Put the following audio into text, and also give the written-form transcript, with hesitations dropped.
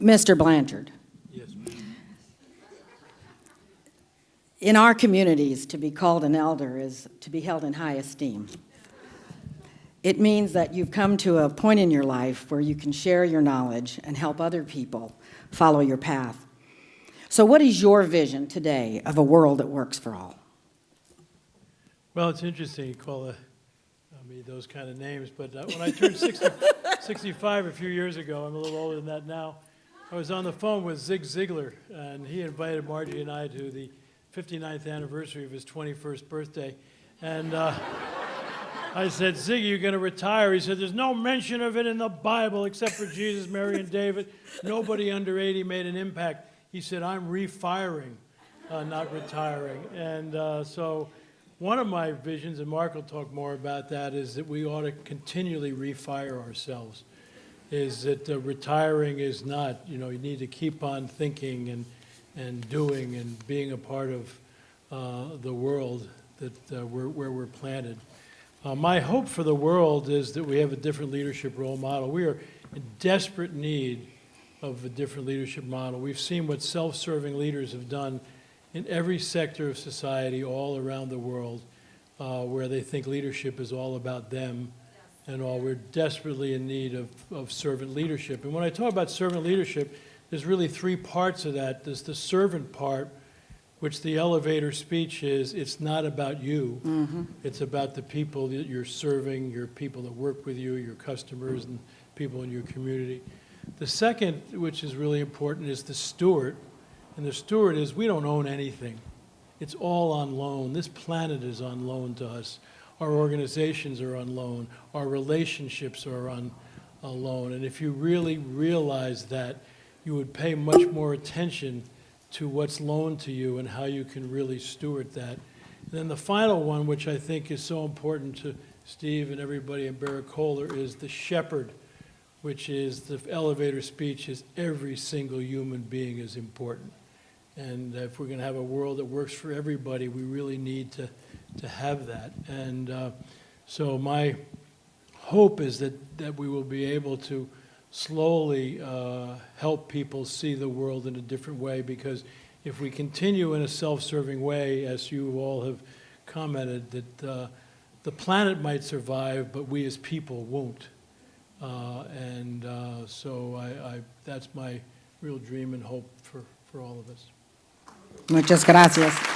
Mr. Blanchard, Yes, ma'am. in our communities, to be called an elder is to be held in high esteem. It means that you've come to a point in your life where you can share your knowledge and help other people follow your path. So what is your vision today of a world that works for all? Well, it's interesting you call me those kind of names, but when I turned 65 a few years ago, I'm a little older than that now, I was on the phone with Zig Ziglar, and he invited Margie and I to the 59th anniversary of his 21st birthday. And I said, Ziggy, you're going to retire? He said, there's no mention of it in the Bible except for Jesus, Mary, and David. Nobody under 80 made an impact. He said, I'm refiring, not retiring. And so one of my visions, and Mark will talk more about that, is that we ought to continually refire ourselves. Is that retiring is not, you need to keep on thinking and doing and being a part of the world that where we're planted. My hope for the world is that we have a different leadership role model. We are in desperate need of a different leadership model. We've seen what self-serving leaders have done in every sector of society all around the world, where they think leadership is all about them and all. We're desperately in need of servant leadership. And when I talk about servant leadership, there's really three parts of that. There's the servant part, which the elevator speech is, it's not about you. Mm-hmm. It's about the people that you're serving, your people that work with you, your customers, and people in your community. The second, which is really important, is the steward. And the steward is, we don't own anything. It's all on loan. This planet is on loan to us. Our organizations are on loan. Our relationships are on loan. And if you really realize that, you would pay much more attention to what's loaned to you and how you can really steward that. And then the final one, which I think is so important to Steve and everybody in Barrack Kohler, is the shepherd, which is the elevator speech is every single human being is important. And if we're going to have a world that works for everybody, we really need to have that. And so my hope is that we will be able to slowly help people see the world in a different way, because if we continue in a self-serving way, as you all have commented, that the planet might survive, but we as people won't. So that's my real dream and hope for all of us. Muchas gracias.